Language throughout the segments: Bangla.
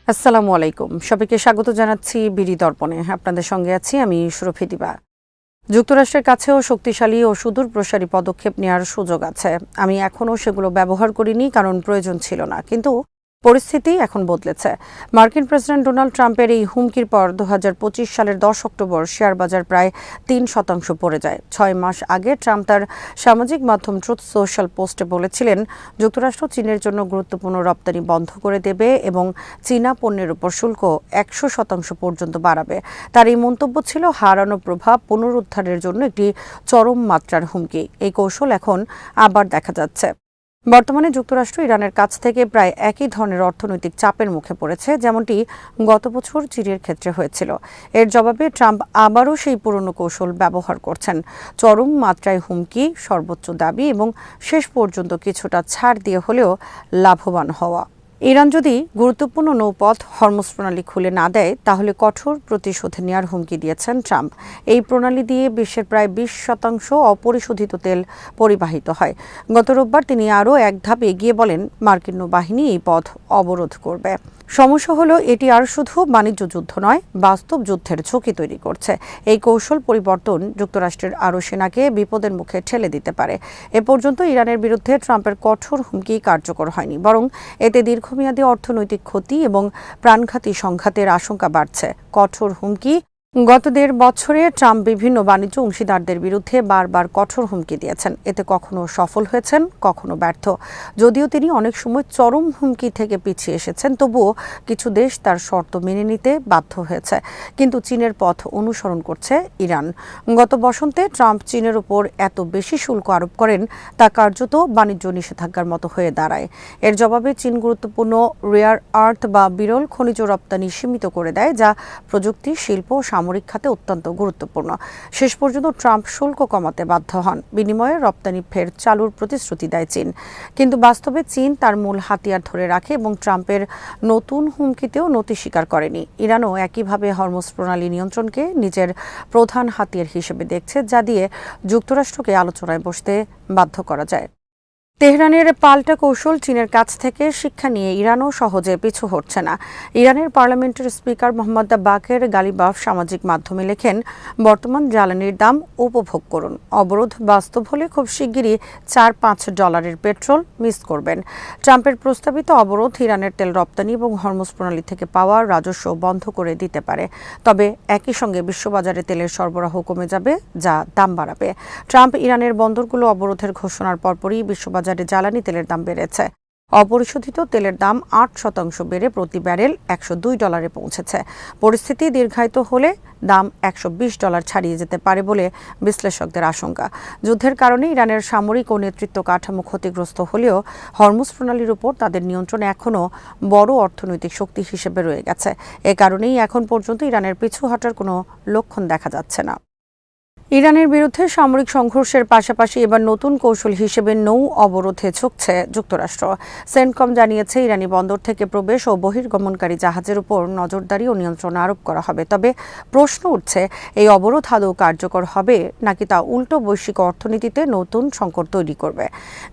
আসসালামু আলাইকুম। সবাইকে স্বাগত জানাচ্ছি বিডি দর্পণে। আপনাদের সঙ্গে আছি আমি সুরভি দিবা। যুক্তরাষ্ট্রের কাছেও শক্তিশালী ও সুদূর প্রসারী পদক্ষেপ নেওয়ার সুযোগ আছে। আমি এখনও সেগুলো ব্যবহার করিনি, কারণ প্রয়োজন ছিল না। কিন্তু পরিস্থিতি এখন বদলেছে। মার্কিন প্রেসিডেন্ট ডোনাল্ড ট্রাম্পের এই হুমকির পর 2025 সালের 10 অক্টোবর শেয়ার বাজার প্রায় 3% পড়ে যায়। 6 মাস আগে ট্রাম্প তার সামাজিক মাধ্যম ট্রুথ সোশ্যাল পোস্টে বলেছিলেন, যুক্তরাষ্ট্র চীনের জন্য গুরুত্বপূর্ণ রপ্তানি বন্ধ করে দেবে এবং চীনা পণ্যের উপর শুল্ক 100% পর্যন্ত বাড়াবে। তার এই মন্তব্য ছিল হারানো প্রভাব পুনরুদ্ধারের জন্য একটি চরম মাত্রার হুমকি। এই কৌশল এখন আবার দেখা যাচ্ছে। বর্তমানে যুক্তরাষ্ট্র ইরানের কাছ থেকে প্রায় একই ধরনের অর্থনৈতিক চাপের মুখে পড়েছে, যেমনটি গত বছর চীনের ক্ষেত্রে হয়েছিল। এর জবাবে ট্রাম্প আবারও সেই পুরনো কৌশল ব্যবহার করছেন। চরম মাত্রায় হুমকি, সর্বোচ্চ দাবি এবং শেষ পর্যন্ত কিছুটা ছাড় দিয়ে হলেও লাভবান হওয়া। ইরান যদি গুরুত্বপূর্ণ নৌপথ হরমুজ প্রণালী খুলে না দেয়, তাহলে কঠোর প্রতিশোধ নেওয়ার হুমকি দিয়েছেন ট্রাম্প। এই প্রণালী দিয়ে বিশ্বের প্রায় 20% অপরিশোধিত তেল পরিবাহিত হয়। গত রোববার তিনি আরও এক ধাপ এগিয়ে বলেন, মার্কিন নৌবাহিনী এই পথ অবরোধ করবে। সমস্যা হলো, এটি আর শুধু বাণিজ্য যুদ্ধ নয়, বাস্তব যুদ্ধের ঝুঁকি তৈরি করছে। এই কৌশল পরিবর্তন যুক্তরাষ্ট্রের আরও সেনাকে বিপদের মুখে ঠেলে দিতে পারে। এ পর্যন্ত ইরানের বিরুদ্ধে ট্রাম্পের কঠোর হুমকি কার্যকর হয়নি, বরং এতে দীর্ঘমেয়াদী অর্থনৈতিক ক্ষতি এবং প্রাণঘাতী সংঘাতের আশঙ্কা বাড়ছে। কঠোর হুমকি। গত 1.5 বছরে ট্রাম্প বিভিন্ন বাণিজ্য অংশীদারদের বিরুদ্ধে বারবার কঠোর হুমকি দিয়েছেন। এতে কখনো সফল হয়েছেন, কখনো ব্যর্থ। যদিও তিনি অনেক সময় চরম হুমকি থেকে পিছিয়ে এসেছেন, তবুও কিছু দেশ তার শর্ত মেনে নিতে বাধ্য হয়েছে। কিন্তু চীনের পথ অনুসরণ করছে ইরান। গত বসন্তে ট্রাম্প চীনের উপর এত বেশি শুল্ক আরোপ করেন, তা কার্যত বাণিজ্য নিষেধাজ্ঞার মতো হয়ে দাঁড়ায়। এর জবাবে চীন গুরুত্বপূর্ণ রেয়ার আর্থ বা বিরল খনিজ রপ্তানি সীমিত করে দেয়, যা প্রযুক্তি, শিল্প, সামরিক খাতে অত্যন্ত গুরুত্বপূর্ণ। শেষ পর্যন্ত ট্রাম্প শুল্ক কমাতে বাধ্য হন। বিনিময়ে রপ্তানি ফের চালুর প্রতিশ্রুতি দেয় চীন। কিন্তু বাস্তবে চীন তার মূল হাতিয়ার ধরে রাখে এবং ট্রাম্পের নতুন হুমকিতেও নতি স্বীকার করেনি। ইরানও একইভাবে হরমুজ প্রণালী নিয়ন্ত্রণকে নিজের প্রধান হাতিয়ার হিসেবে দেখছে, যা দিয়ে যুক্তরাষ্ট্রকে আলোচনায় বসতে বাধ্য করা যায়। তেহরানের পাল্টা কৌশল চীনের কাছ থেকে শিক্ষা নিয়ে ইরানও সহজে পিছু হটছে না। ইরানের পার্লামেন্টের স্পিকার মোহাম্মদ বাকের গালিবাফ সামাজিক মাধ্যমে লেখেন, বর্তমান জ্বালানির দাম উপভোগ করুন। অবরোধ বাস্তব হলে খুব শিগগিরই $4-5 পেট্রোল মিস করবেন। ট্রাম্পের প্রস্তাবিত অবরোধ ইরানের তেল রপ্তানি এবং হরমুজ প্রণালী থেকে পাওয়া রাজস্ব বন্ধ করে দিতে পারে। তবে একই সঙ্গে বিশ্ববাজারে তেলের সরবরাহ কমে যাবে, যা দাম বাড়াবে। ট্রাম্প ইরানের বন্দরগুলো অবরোধের ঘোষণার পরপরই বিশ্ববাজারে জ্বালানি তেলের দাম বেড়েছে। অপরিশোধিত তেলের দাম 8% বেড়ে প্রতি ব্যারেল $102 পৌঁছেছে। পরিস্থিতি দীর্ঘায়িত হলে দাম $120 ছাড়িয়ে যেতে পারে বলে বিশ্লেষকদের আশঙ্কা। যুদ্ধের কারণে ইরানের সামরিক ও নেতৃত্ব কাঠামো ক্ষতিগ্রস্ত হলেও হরমুজ প্রণালীর উপর তাদের নিয়ন্ত্রণ এখনও বড় অর্থনৈতিক শক্তি হিসেবে রয়ে গেছে। এ কারণেই এখন পর্যন্ত ইরানের পিছু হটার কোনো লক্ষণ দেখা যাচ্ছে না। ইরানের বিরুদ্ধে সামরিক সংঘর্ষের পাশাপাশি এবার নতুন কৌশল হিসেবে নৌ অবরোধে ঝুঁকছে যুক্তরাষ্ট্র। সেন্টকম জানিয়েছে, ইরানি বন্দর থেকে প্রবেশ ও বহির্গমনকারী জাহাজের উপর নজরদারি ও নিয়ন্ত্রণ আরোপ করা হবে। তবে প্রশ্ন উঠছে, এই অবরোধ আদৌ কার্যকর হবে নাকি তা উল্টো বৈশ্বিক অর্থনীতিতে নতুন সংকট তৈরি করবে।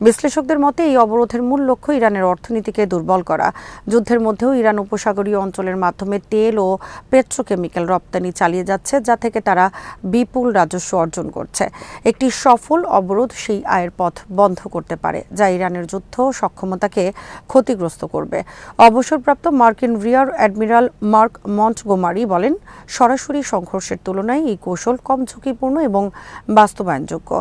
বিশ্লেষকদের মতে এই অবরোধের মূল লক্ষ্য ইরানের অর্থনীতিকে দুর্বল করা। যুদ্ধের মধ্যেও ইরান উপসাগরীয় অঞ্চলের মাধ্যমে তেল ও পেট্রোকেমিক্যাল রপ্তানি চালিয়ে যাচ্ছে, যা থেকে তারা বিপুল রাজস্ব অর্জন করছে। একটি সফল অবরোধ সেই আয়ের পথ বন্ধ করতে পারে, যা ইরানের যুদ্ধ সক্ষমতাকে ক্ষতিগ্রস্ত করবে। অবসরপ্রাপ্ত মার্কিন রিয়ার অ্যাডমিরাল মার্ক মন্টগোমারি বলেন, সরাসরি সংঘর্ষের তুলনায় এই কৌশল কম ঝুঁকিপূর্ণ এবং বাস্তবায়নযোগ্য।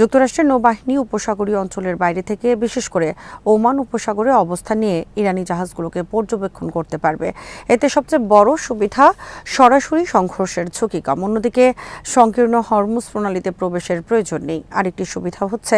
যুক্তরাষ্ট্রের নৌবাহিনী উপসাগরীয় অঞ্চলের বাইরে থেকে, বিশেষ করে ওমান উপসাগরে অবস্থান নিয়ে ইরানি জাহাজগুলোকে পর্যবেক্ষণ করতে পারবে। এতে সবচেয়ে বড় সুবিধা, সরাসরি সংঘর্ষের ঝুঁকি কম। অন্যদিকে সংকীর্ণ হরমুজ প্রণালীতে প্রবেশের প্রয়োজন নেই। আরেকটি সুবিধা হচ্ছে,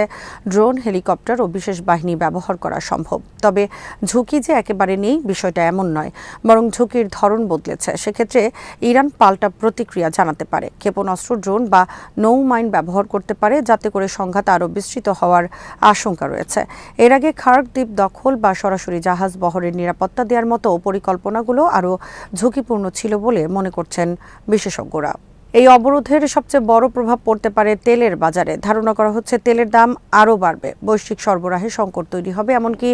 ড্রোন, হেলিকপ্টার ও বিশেষ বাহিনী ব্যবহার করা সম্ভব। তবে ঝুঁকি যে একেবারে নেই বিষয়টা এমন নয়, বরং ঝুঁকির ধরন বদলেছে। সেক্ষেত্রে ইরান পাল্টা প্রতিক্রিয়া জানাতে পারে, ক্ষেপণাস্ত্র, ড্রোন বা নৌ মাইন ব্যবহার করতে পারে, যাতে করে সংঘাত আরও বিস্তৃত হওয়ার আশঙ্কা রয়েছে। এর আগে খার্ক দ্বীপ দখল বা সরাসরি জাহাজ বহরের নিরাপত্তা দেওয়ার মতো পরিকল্পনাগুলো আরও ঝুঁকিপূর্ণ ছিল বলে মনে করছেন বিশেষজ্ঞরা। এই অবরোধের সবচেয়ে বড় প্রভাব পড়তে পারে তেলের বাজারে। ধারণা করা হচ্ছে তেলের দাম আরও বাড়বে, বৈশ্বিক সরবরাহে সংকট তৈরি হবে, এমনকি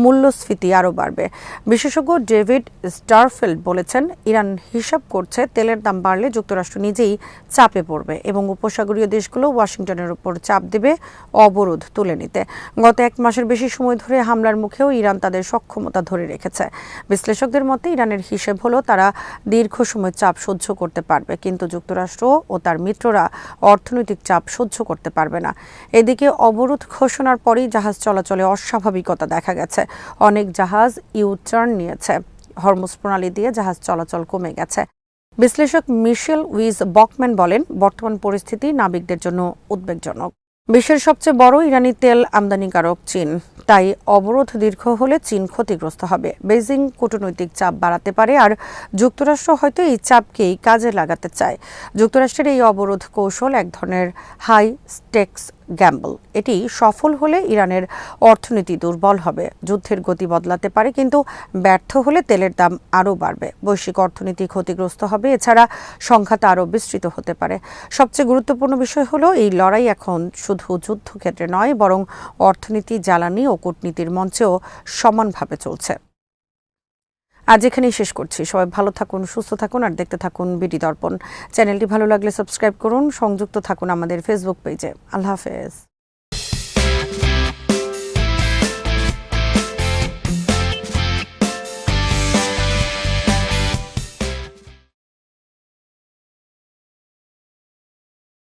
মূল্যস্ফীতি আরও বাড়বে। বিশেষজ্ঞ ডেভিড স্টারফিল্ড বলেছেন, ইরান হিসাব করছে তেলের দাম বাড়লে যুক্তরাষ্ট্র নিজেই চাপে পড়বে এবং উপসাগরীয় দেশগুলো ওয়াশিংটনের উপর চাপ দেবে অবরোধ তুলে নিতে। গত 1 মাসের বেশি সময় ধরে হামলার মুখেও ইরান তাদের সক্ষমতা ধরে রেখেছে। বিশ্লেষকদের মতে ইরানের হিসেব হলো তারা দীর্ঘ সময় চাপ সহ্য করতে পারবে, কিন্তু যুক্তরাষ্ট্র ও তার মিত্ররা অর্থনৈতিক চাপ সহ্য করতে পারবে না। এদিকে অবরোধ ঘোষণার পরেই জাহাজ চলাচলে অস্বাভাবিকতা দেখা গেছে। অনেক জাহাজ ইউ-টার্ন নিয়েছে, হরমুজ প্রণালী দিয়ে জাহাজ চলাচল কমে গেছে। বিশ্লেষক মিশেল উইজ বকম্যান বলেন, বর্তমান পরিস্থিতি নাবিকদের জন্য উদ্বেগজনক। বিশ্বের সবচেয়ে বড় ইরানি তেল আমদানিকারক চীন, তাই অবরোধ দীর্ঘ হলে চীন ক্ষতিগ্রস্ত হবে। বেইজিং কূটনৈতিক চাপ বাড়াতে পারে, আর যুক্তরাষ্ট্র হয়তো এই চাপকেই কাজে লাগাতে চায়। যুক্তরাষ্ট্রের এই অবরোধ কৌশল এক ধরনের হাই স্টেকস গ্যাম্বল। এটি সফল হলে ইরানের অর্থনীতি দুর্বল হবে, যুদ্ধের গতি বদলাতে পারে, কিন্তু ব্যর্থ হলে তেলের দাম আরও বাড়বে, বৈশ্বিক অর্থনীতি ক্ষতিগ্রস্ত হবে, এছাড়া সংঘাত আরও বিস্তৃত হতে পারে। সবচেয়ে গুরুত্বপূর্ণ বিষয় হলো এই লড়াই এখন শুধু যুদ্ধক্ষেত্রে নয়, বরং অর্থনীতি, জ্বালানি ও কূটনীতির মঞ্চেও সমানভাবে চলছে। আজ এখানেই শেষ করছি। সবাই ভালো থাকুন, সুস্থ থাকুন আর দেখতে থাকুন বিডি দর্পণ। চ্যানেলটি ভালো লাগলে সাবস্ক্রাইব করুন, সংযুক্ত থাকুন আমাদের ফেসবুক পেজে। আল্লাহ হাফেজ।